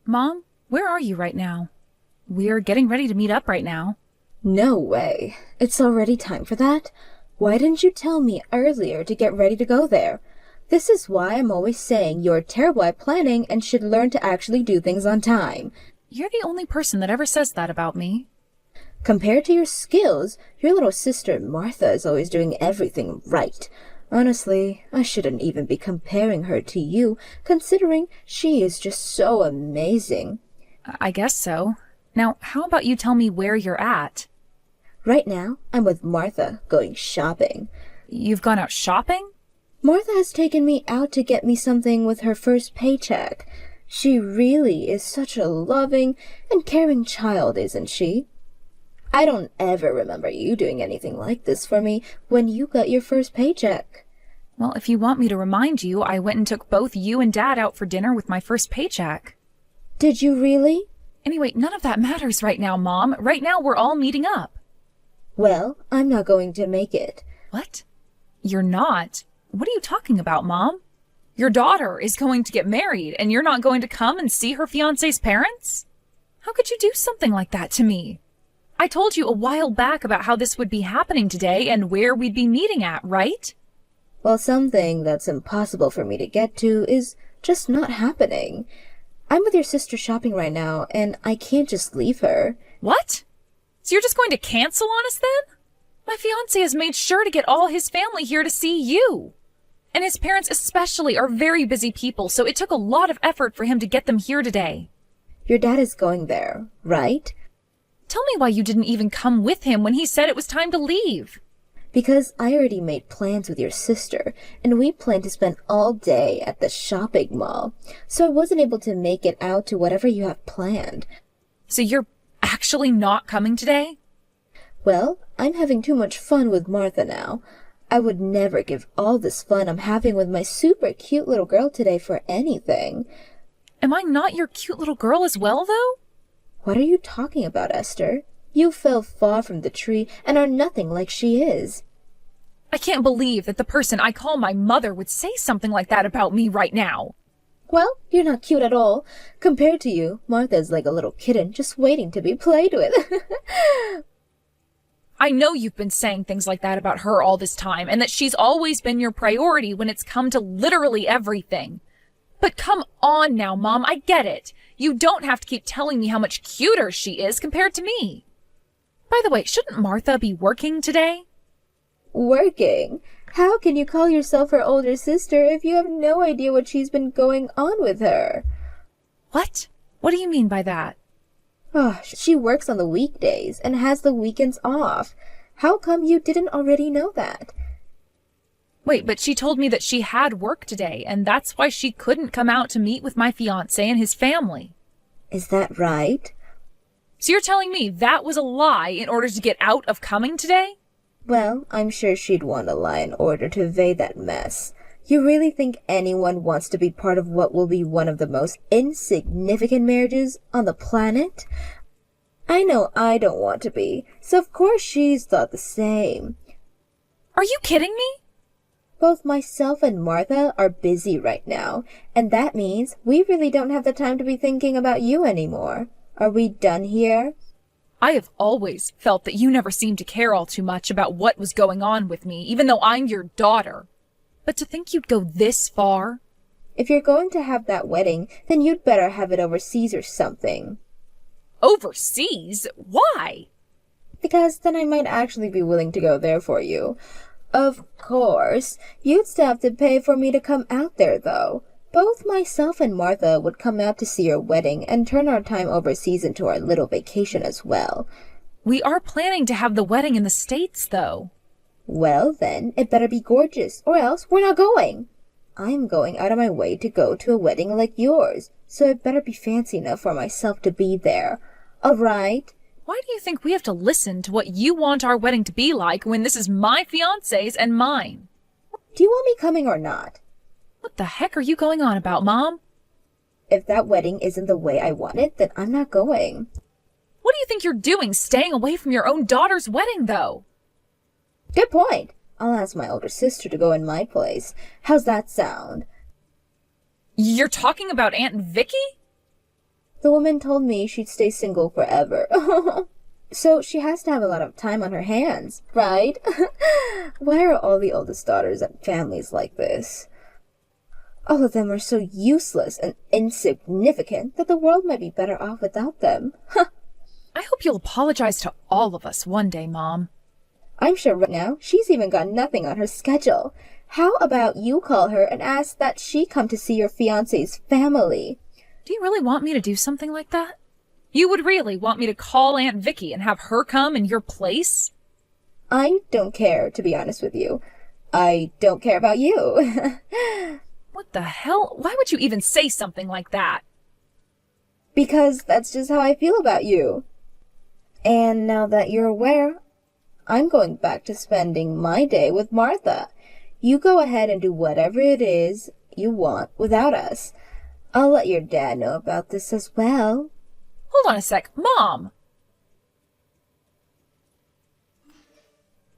Mom, where are you right now? We're getting ready to meet up right now. No way. It's already time for that? Why didn't you tell me earlier to get ready to go there? This is why I'm always saying you're terrible at planning and should learn to actually do things on time. You're the only person that ever says that about me. Compared to your skills, your little sister Martha is always doing everything right. Honestly, I shouldn't even be comparing her to you, considering she is just so amazing. I guess so. Now, how about you tell me where you're at? Right now, I'm with Martha, going shopping. You've gone out shopping? Martha has taken me out to get me something with her first paycheck. She really is such a loving and caring child, isn't she? I don't ever remember you doing anything like this for me when you got your first paycheck. Well, if you want me to remind you, I went and took both you and Dad out for dinner with my first paycheck. Did you really? Anyway, none of that matters right now, Mom. Right now, we're all meeting up. Well, I'm not going to make it. What? You're not? What are you talking about, Mom? Your daughter is going to get married, and you're not going to come and see her fiancé's parents? How could you do something like that to me? I told you a while back about how this would be happening today and where we'd be meeting at, right? Well, something that's impossible for me to get to is just not happening. I'm with your sister shopping right now, and I can't just leave her. What? So you're just going to cancel on us then? My fiancé has made sure to get all his family here to see you. And his parents especially are very busy people, so it took a lot of effort for him to get them here today. Your dad is going there, right? Tell me why you didn't even come with him when he said it was time to leave. Because I already made plans with your sister, and we planned to spend all day at the shopping mall, so I wasn't able to make it out to whatever you have planned. So you're actually not coming today? Well, I'm having too much fun with Martha now. I would never give all this fun I'm having with my super cute little girl today for anything. Am I not your cute little girl as well, though? What are you talking about, Esther? You fell far from the tree and are nothing like she is. I can't believe that the person I call my mother would say something like that about me right now. Well, you're not cute at all. Compared to you, Martha's like a little kitten just waiting to be played with. I know you've been saying things like that about her all this time, and that she's always been your priority when it's come to literally everything. But come on now, Mom, I get it. You don't have to keep telling me how much cuter she is compared to me. By the way, shouldn't Martha be working today? Working? How can you call yourself her older sister if you have no idea what she's been going on with her? What? What do you mean by that? Oh, she works on the weekdays and has the weekends off. How come you didn't already know that? Wait, but she told me that she had work today, and that's why she couldn't come out to meet with my fiancé and his family. Is that right? So you're telling me that was a lie in order to get out of coming today? Well, I'm sure she'd want to lie in order to evade that mess. You really think anyone wants to be part of what will be one of the most insignificant marriages on the planet? I know I don't want to be, so of course she's thought the same. Are you kidding me? Both myself and Martha are busy right now, and that means we really don't have the time to be thinking about you anymore. Are we done here? I have always felt that you never seemed to care all too much about what was going on with me, even though I'm your daughter. But to think you'd go this far? If you're going to have that wedding, then you'd better have it overseas or something. Overseas? Why? Because then I might actually be willing to go there for you. Of course, you'd still have to pay for me to come out there, though. Both myself and Martha would come out to see your wedding and turn our time overseas into our little vacation as well. We are planning to have the wedding in the States, though. Well, then, it better be gorgeous, or else we're not going. I'm going out of my way to go to a wedding like yours, so it better be fancy enough for myself to be there. All right? Why do you think we have to listen to what you want our wedding to be like when this is my fiancé's and mine? Do you want me coming or not? What the heck are you going on about, Mom? If that wedding isn't the way I want it, then I'm not going. What do you think you're doing staying away from your own daughter's wedding, though? Good point. I'll ask my older sister to go in my place. How's that sound? You're talking about Aunt Vicky? The woman told me she'd stay single forever. So she has to have a lot of time on her hands, right? Why are all the oldest daughters at families like this? All of them are so useless and insignificant that the world might be better off without them. I hope you'll apologize to all of us one day, Mom. I'm sure right now she's even got nothing on her schedule. How about you call her and ask that she come to see your fiancé's family? Do you really want me to do something like that? You would really want me to call Aunt Vicky and have her come in your place? I don't care, to be honest with you. I don't care about you. What the hell? Why would you even say something like that? Because that's just how I feel about you. And now that you're aware, I'm going back to spending my day with Martha. You go ahead and do whatever it is you want without us. I'll let your dad know about this as well. Hold on a sec. Mom!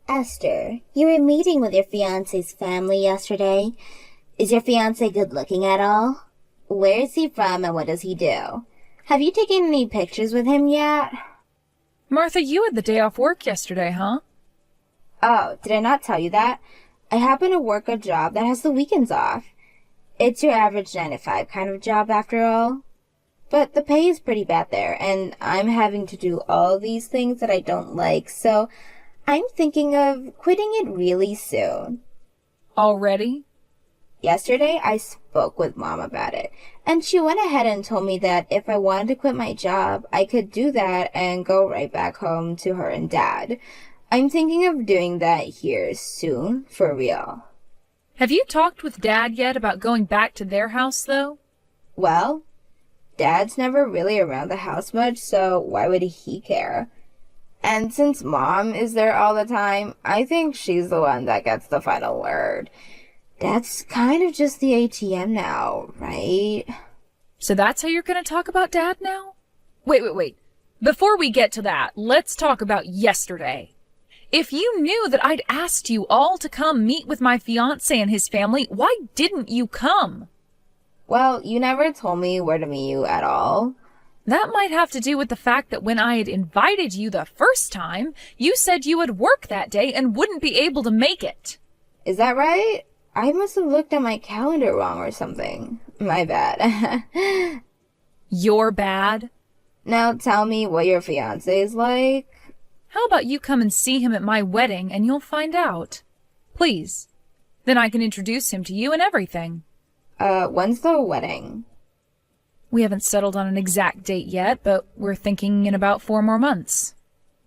Esther, you were meeting with your fiancé's family yesterday. Is your fiancé good looking at all? Where is he from and what does he do? Have you taken any pictures with him yet? Martha, you had the day off work yesterday, huh? Oh, did I not tell you that? I happen to work a job that has the weekends off. It's your average 9 to 5 kind of job after all. But the pay is pretty bad there, and I'm having to do all these things that I don't like, so I'm thinking of quitting it really soon. Already? Yesterday, I spoke with Mom about it, and she went ahead and told me that if I wanted to quit my job, I could do that and go right back home to her and Dad. I'm thinking of doing that here soon, for real. Have you talked with Dad yet about going back to their house, though? Well, Dad's never really around the house much, so why would he care? And since Mom is there all the time, I think she's the one that gets the final word. Dad's kind of just the ATM now, right? So that's how you're going to talk about Dad now? Wait. Before we get to that, let's talk about yesterday. If you knew that I'd asked you all to come meet with my fiancé and his family, why didn't you come? Well, you never told me where to meet you at all. That might have to do with the fact that when I had invited you the first time, you said you would work that day and wouldn't be able to make it. Is that right? I must have looked at my calendar wrong or something. My bad. You're bad? Now tell me what your fiancé is like. How about you come and see him at my wedding and you'll find out? Please. Then I can introduce him to you and everything. When's the wedding? We haven't settled on an exact date yet, but we're thinking in about 4 more months.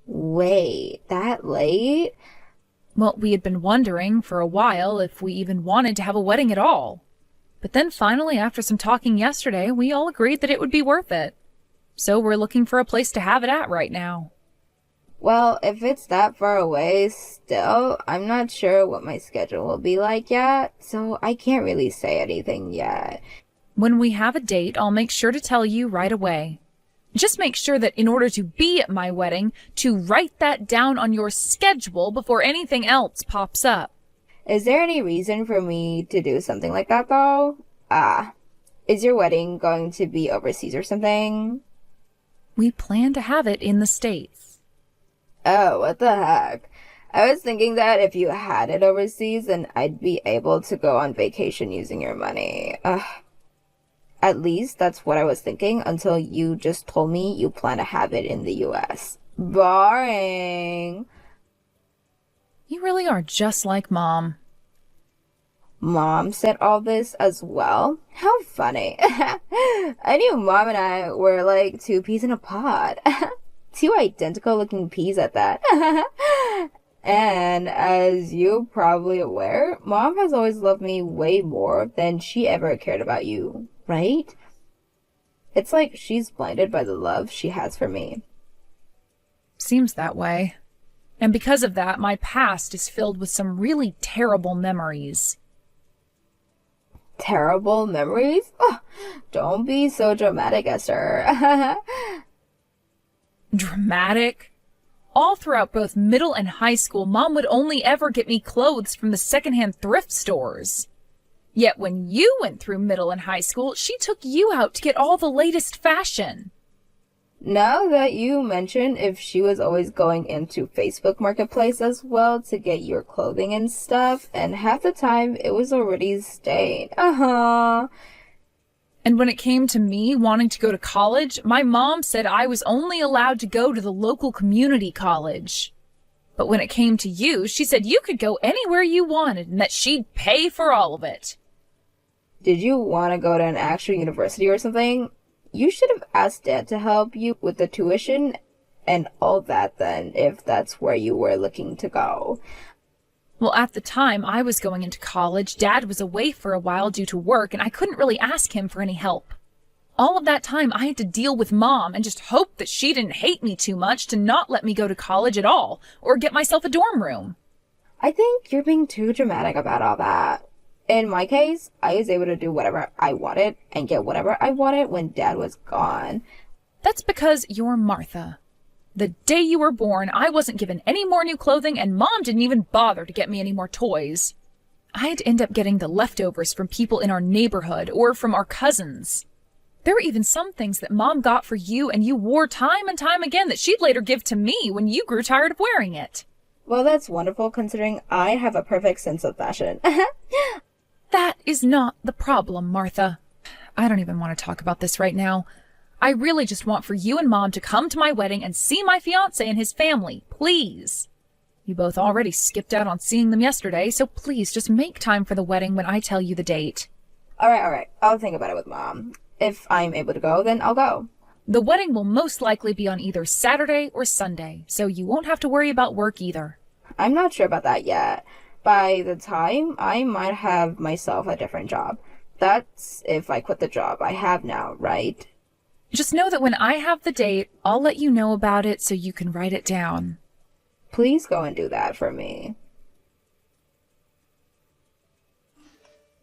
Wait, that late? Well, we had been wondering for a while if we even wanted to have a wedding at all. But then finally, after some talking yesterday, we all agreed that it would be worth it. So we're looking for a place to have it at right now. Well, if it's that far away still, I'm not sure what my schedule will be like yet, so I can't really say anything yet. When we have a date, I'll make sure to tell you right away. Just make sure that in order to be at my wedding, to write that down on your schedule before anything else pops up. Is there any reason for me to do something like that, though? Is your wedding going to be overseas or something? We plan to have it in the States. Oh, what the heck? I was thinking that if you had it overseas, then I'd be able to go on vacation using your money. At least that's what I was thinking until you just told me you plan to have it in the US. Boring. You really are just like Mom. Mom said all this as well? How funny. I knew Mom and I were like 2 peas in a pod. 2 identical looking peas at that. And as you're probably aware, Mom has always loved me way more than she ever cared about you, right? It's like she's blinded by the love she has for me. Seems that way. And because of that, my past is filled with some really terrible memories. Terrible memories? Oh, don't be so dramatic, Esther. Dramatic? All throughout both middle and high school, Mom would only ever get me clothes from the secondhand thrift stores. Yet when you went through middle and high school, she took you out to get all the latest fashion. Now that you mention, if she was always going into Facebook Marketplace as well to get your clothing and stuff, and half the time it was already stained. And when it came to me wanting to go to college, my mom said I was only allowed to go to the local community college. But when it came to you, she said you could go anywhere you wanted and that she'd pay for all of it. Did you want to go to an actual university or something? You should have asked Dad to help you with the tuition and all that then, if that's where you were looking to go. Well, at the time I was going into college, Dad was away for a while due to work, and I couldn't really ask him for any help. All of that time I had to deal with Mom and just hope that she didn't hate me too much to not let me go to college at all, or get myself a dorm room. I think you're being too dramatic about all that. In my case, I was able to do whatever I wanted and get whatever I wanted when Dad was gone. That's because you're Martha. The day you were born, I wasn't given any more new clothing, and Mom didn't even bother to get me any more toys. I'd end up getting the leftovers from people in our neighborhood or from our cousins. There were even some things that Mom got for you and you wore time and time again that she'd later give to me when you grew tired of wearing it. Well, that's wonderful considering I have a perfect sense of fashion. That is not the problem, Martha. I don't even want to talk about this right now. I really just want for you and Mom to come to my wedding and see my fiancé and his family, please. You both already skipped out on seeing them yesterday, so please just make time for the wedding when I tell you the date. All right. I'll think about it with Mom. If I'm able to go, then I'll go. The wedding will most likely be on either Saturday or Sunday, so you won't have to worry about work either. I'm not sure about that yet. By the time, I might have myself a different job. That's if I quit the job I have now, right? Just know that when I have the date, I'll let you know about it so you can write it down. Please go and do that for me.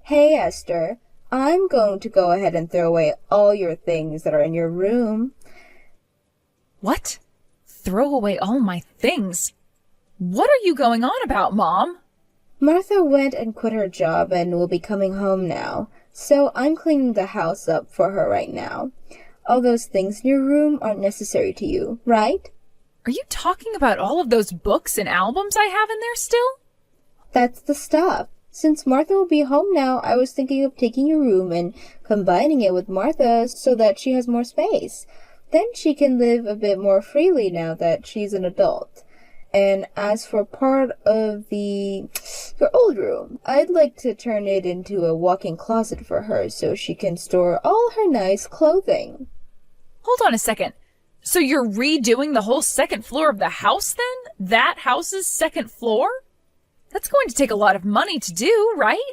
Hey, Esther. I'm going to go ahead and throw away all your things that are in your room. What? Throw away all my things? What are you going on about, Mom? Martha went and quit her job and will be coming home now, so I'm cleaning the house up for her right now. All those things in your room aren't necessary to you, right? Are you talking about all of those books and albums I have in there still? That's the stuff. Since Martha will be home now, I was thinking of taking your room and combining it with Martha's so that she has more space. Then she can live a bit more freely now that she's an adult. And as for part of your old room, I'd like to turn it into a walk-in closet for her so she can store all her nice clothing. Hold on a second. So you're redoing the whole second floor of the house then? That house's second floor? That's going to take a lot of money to do, right?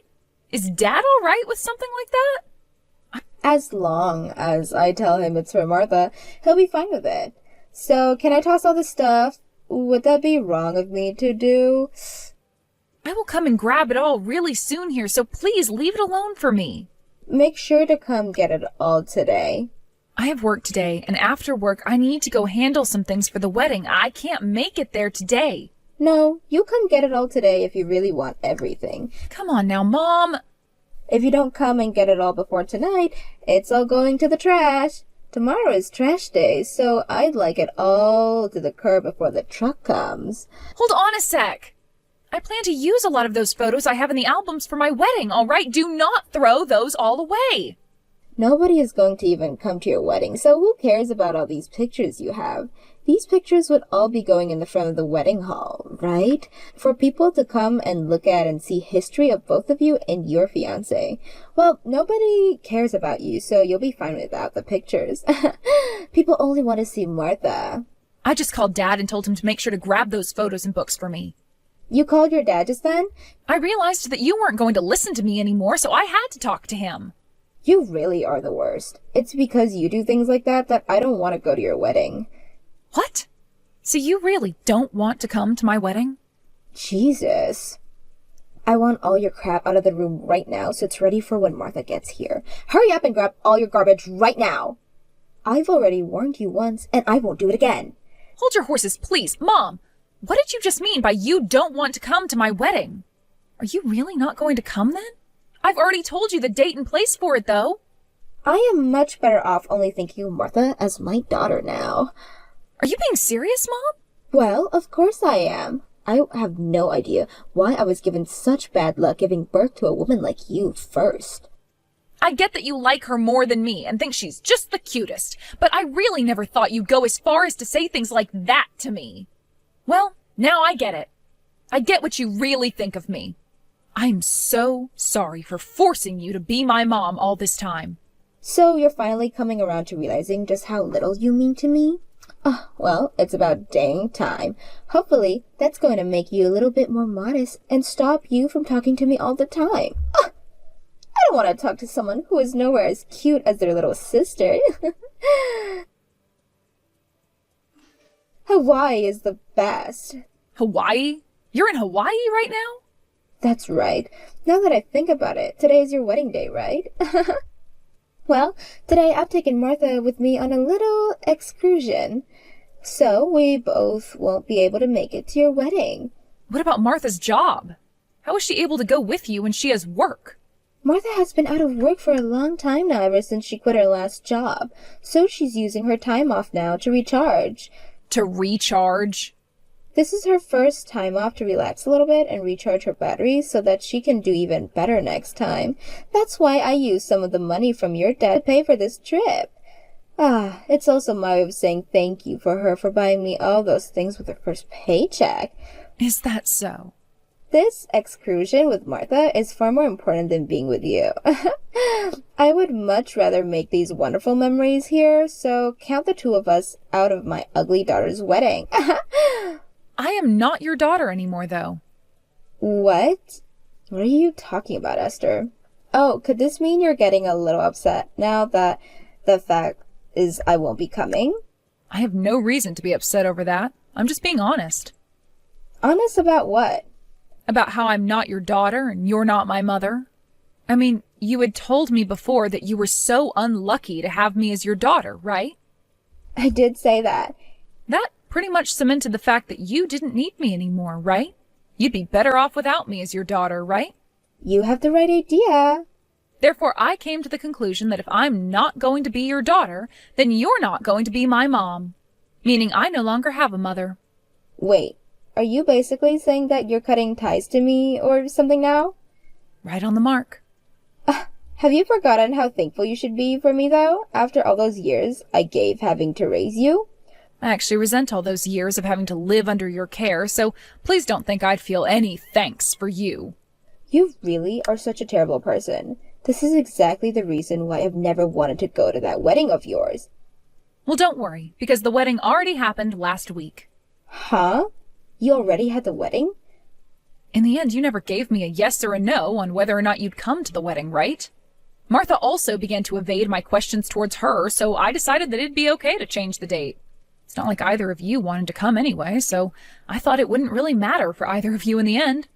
Is Dad all right with something like that? As long as I tell him it's for Martha, he'll be fine with it. So, can I toss all this stuff? Would that be wrong of me to do? I will come and grab it all really soon here, so please leave it alone for me. Make sure to come get it all today. I have work today, and after work I need to go handle some things for the wedding. I can't make it there today. No, you come get it all today if you really want everything. Come on now, Mom. If you don't come and get it all before tonight, it's all going to the trash. Tomorrow is trash day, so I'd like it all to the curb before the truck comes. Hold on a sec. I plan to use a lot of those photos I have in the albums for my wedding, all right? Do not throw those all away. Nobody is going to even come to your wedding, so who cares about all these pictures you have? These pictures would all be going in the front of the wedding hall, right? For people to come and look at and see history of both of you and your fiancé. Well, nobody cares about you, so you'll be fine without the pictures. People only want to see Martha. I just called Dad and told him to make sure to grab those photos and books for me. You called your dad just then? I realized that you weren't going to listen to me anymore, so I had to talk to him. You really are the worst. It's because you do things like that that I don't want to go to your wedding. What? So you really don't want to come to my wedding? Jesus. I want all your crap out of the room right now so it's ready for when Martha gets here. Hurry up and grab all your garbage right now. I've already warned you once, and I won't do it again. Hold your horses, please. Mom, what did you just mean by you don't want to come to my wedding? Are you really not going to come then? I've already told you the date and place for it, though. I am much better off only thinking of Martha as my daughter now. Are you being serious, Mom? Well, of course I am. I have no idea why I was given such bad luck giving birth to a woman like you first. I get that you like her more than me and think she's just the cutest, but I really never thought you'd go as far as to say things like that to me. Well, now I get it. I get what you really think of me. I'm so sorry for forcing you to be my mom all this time. So you're finally coming around to realizing just how little you mean to me? Oh, well, it's about dang time. Hopefully, that's going to make you a little bit more modest and stop you from talking to me all the time. Oh, I don't want to talk to someone who is nowhere as cute as their little sister. Hawaii is the best. Hawaii? You're in Hawaii right now? That's right. Now that I think about it, today is your wedding day, right? Well, today I've taken Martha with me on a little excursion, so we both won't be able to make it to your wedding. What about Martha's job? How is she able to go with you when she has work? Martha has been out of work for a long time now, ever since she quit her last job, so she's using her time off now to recharge. To recharge? This is her first time off to relax a little bit and recharge her batteries so that she can do even better next time. That's why I used some of the money from your dad to pay for this trip. It's also my way of saying thank you for her for buying me all those things with her first paycheck. Is that so? This excursion with Martha is far more important than being with you. I would much rather make these wonderful memories here, so count the two of us out of my ugly daughter's wedding. I am not your daughter anymore, though. What? What are you talking about, Esther? Oh, could this mean you're getting a little upset now that the fact is I won't be coming? I have no reason to be upset over that. I'm just being honest. Honest about what? About how I'm not your daughter and you're not my mother. I mean, you had told me before that you were so unlucky to have me as your daughter, right? I did say that. That pretty much cemented the fact that you didn't need me anymore, right? You'd be better off without me as your daughter, right? You have the right idea. Therefore, I came to the conclusion that if I'm not going to be your daughter, then you're not going to be my mom. Meaning I no longer have a mother. Wait, are you basically saying that you're cutting ties to me or something now? Right on the mark. Have you forgotten how thankful you should be for me, though, after all those years I gave having to raise you? I actually resent all those years of having to live under your care, so please don't think I'd feel any thanks for you. You really are such a terrible person. This is exactly the reason why I've never wanted to go to that wedding of yours. Well, don't worry, because the wedding already happened last week. Huh? You already had the wedding? In the end, you never gave me a yes or a no on whether or not you'd come to the wedding, right? Martha also began to evade my questions towards her, so I decided that it'd be okay to change the date. It's not like either of you wanted to come anyway, so I thought it wouldn't really matter for either of you in the end.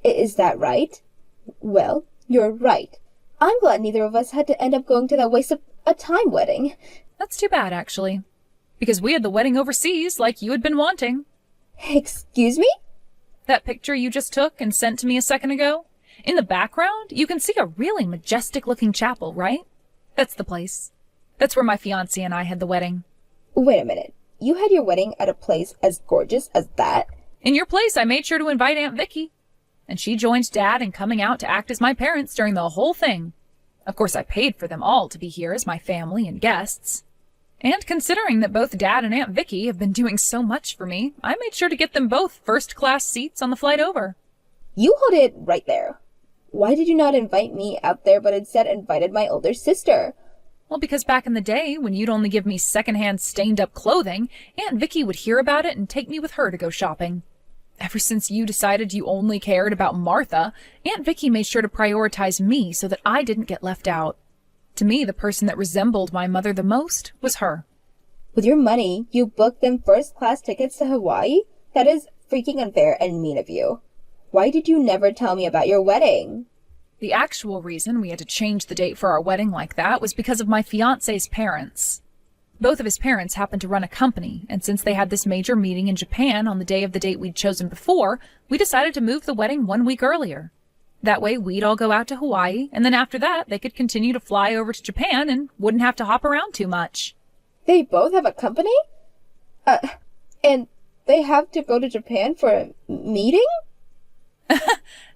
Is that right? Well, you're right. I'm glad neither of us had to end up going to that waste of a time wedding. That's too bad, actually. Because we had the wedding overseas, like you had been wanting. Excuse me? That picture you just took and sent to me a second ago? In the background, you can see a really majestic-looking chapel, right? That's the place. That's where my fiancé and I had the wedding. Wait a minute. You had your wedding at a place as gorgeous as that? In your place, I made sure to invite Aunt Vicky. And she joined Dad in coming out to act as my parents during the whole thing. Of course, I paid for them all to be here as my family and guests. And considering that both Dad and Aunt Vicky have been doing so much for me, I made sure to get them both first-class seats on the flight over. You hold it right there. Why did you not invite me out there but instead invited my older sister? Well, because back in the day, when you'd only give me secondhand stained-up clothing, Aunt Vicky would hear about it and take me with her to go shopping. Ever since you decided you only cared about Martha, Aunt Vicky made sure to prioritize me so that I didn't get left out. To me, the person that resembled my mother the most was her. With your money, you booked them first-class tickets to Hawaii? That is freaking unfair and mean of you. Why did you never tell me about your wedding? The actual reason we had to change the date for our wedding like that was because of my fiancé's parents. Both of his parents happened to run a company, and since they had this major meeting in Japan on the day of the date we'd chosen before, we decided to move the wedding 1 week earlier. That way we'd all go out to Hawaii, and then after that they could continue to fly over to Japan and wouldn't have to hop around too much. They both have a company? And they have to go to Japan for a meeting?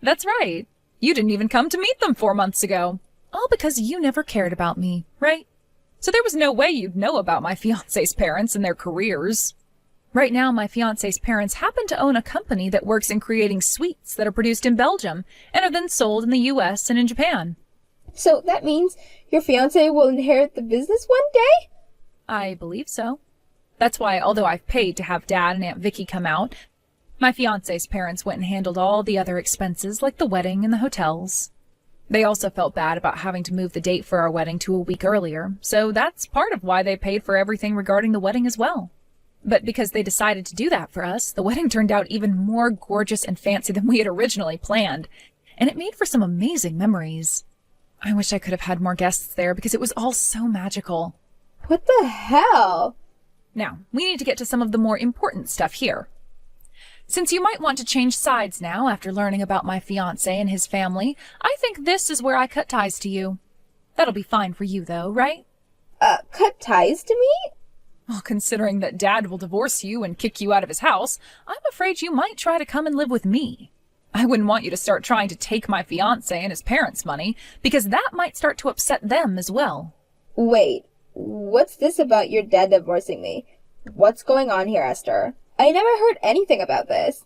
That's right. You didn't even come to meet them 4 months ago. All because you never cared about me, right? So there was no way you'd know about my fiancé's parents and their careers. Right now, my fiancé's parents happen to own a company that works in creating sweets that are produced in Belgium and are then sold in the US and in Japan. So that means your fiancé will inherit the business one day? I believe so. That's why, although I've paid to have Dad and Aunt Vicky come out, my fiancé's parents went and handled all the other expenses like the wedding and the hotels. They also felt bad about having to move the date for our wedding to a week earlier, so that's part of why they paid for everything regarding the wedding as well. But because they decided to do that for us, the wedding turned out even more gorgeous and fancy than we had originally planned, and it made for some amazing memories. I wish I could have had more guests there because it was all so magical. What the hell? Now, we need to get to some of the more important stuff here. Since you might want to change sides now after learning about my fiancé and his family, I think this is where I cut ties to you. That'll be fine for you, though, right? Cut ties to me? Well, considering that Dad will divorce you and kick you out of his house, I'm afraid you might try to come and live with me. I wouldn't want you to start trying to take my fiancé and his parents' money, because that might start to upset them as well. Wait, what's this about your dad divorcing me? What's going on here, Esther? I never heard anything about this.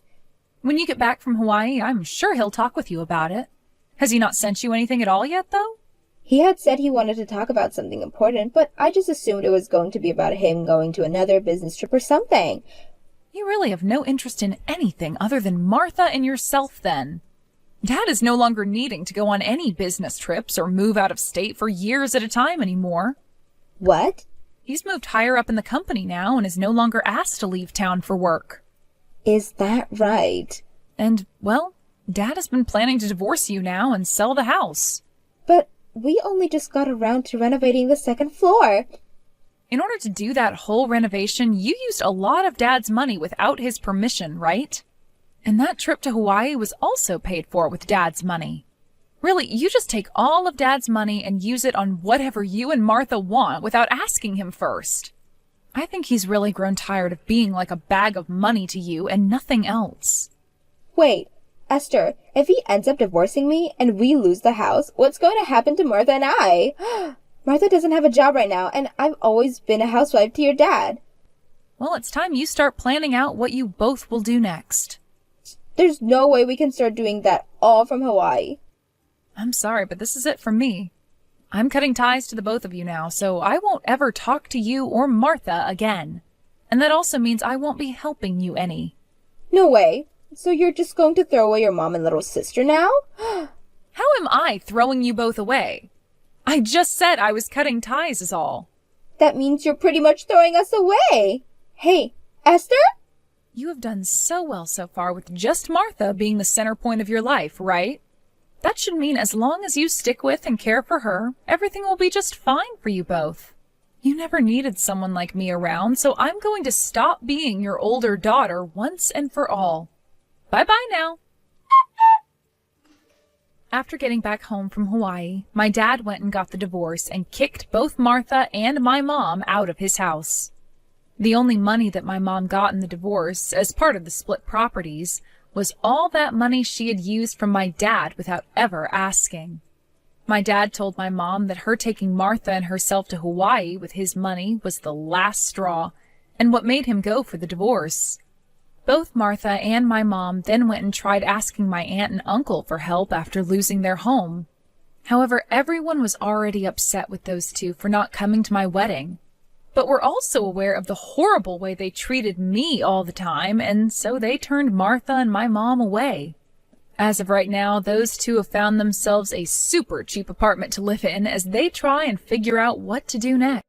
When you get back from Hawaii, I'm sure he'll talk with you about it. Has he not sent you anything at all yet, though? He had said he wanted to talk about something important, but I just assumed it was going to be about him going to another business trip or something. You really have no interest in anything other than Martha and yourself, then. Dad is no longer needing to go on any business trips or move out of state for years at a time anymore. What? He's moved higher up in the company now and is no longer asked to leave town for work. Is that right? And, well, Dad has been planning to divorce you now and sell the house. But we only just got around to renovating the second floor. In order to do that whole renovation, you used a lot of Dad's money without his permission, right? And that trip to Hawaii was also paid for with Dad's money. Really, you just take all of Dad's money and use it on whatever you and Martha want without asking him first. I think he's really grown tired of being like a bag of money to you and nothing else. Wait, Esther, if he ends up divorcing me and we lose the house, what's going to happen to Martha and I? Martha doesn't have a job right now, and I've always been a housewife to your dad. Well, it's time you start planning out what you both will do next. There's no way we can start doing that all from Hawaii. I'm sorry, but this is it for me. I'm cutting ties to the both of you now, so I won't ever talk to you or Martha again. And that also means I won't be helping you any. No way. So you're just going to throw away your mom and little sister now? How am I throwing you both away? I just said I was cutting ties is all. That means you're pretty much throwing us away. Hey, Esther? You have done so well so far with just Martha being the center point of your life, right? That should mean as long as you stick with and care for her, everything will be just fine for you both. You never needed someone like me around, so I'm going to stop being your older daughter once and for all. Bye-bye now. After getting back home from Hawaii, my dad went and got the divorce and kicked both Martha and my mom out of his house. The only money that my mom got in the divorce, as part of the split properties, was all that money she had used from my dad without ever asking. My dad told my mom that her taking Martha and herself to Hawaii with his money was the last straw, and what made him go for the divorce. Both Martha and my mom then went and tried asking my aunt and uncle for help after losing their home. However, everyone was already upset with those two for not coming to my wedding, but were also aware of the horrible way they treated me all the time, and so they turned Martha and my mom away. As of right now, those two have found themselves a super cheap apartment to live in as they try and figure out what to do next.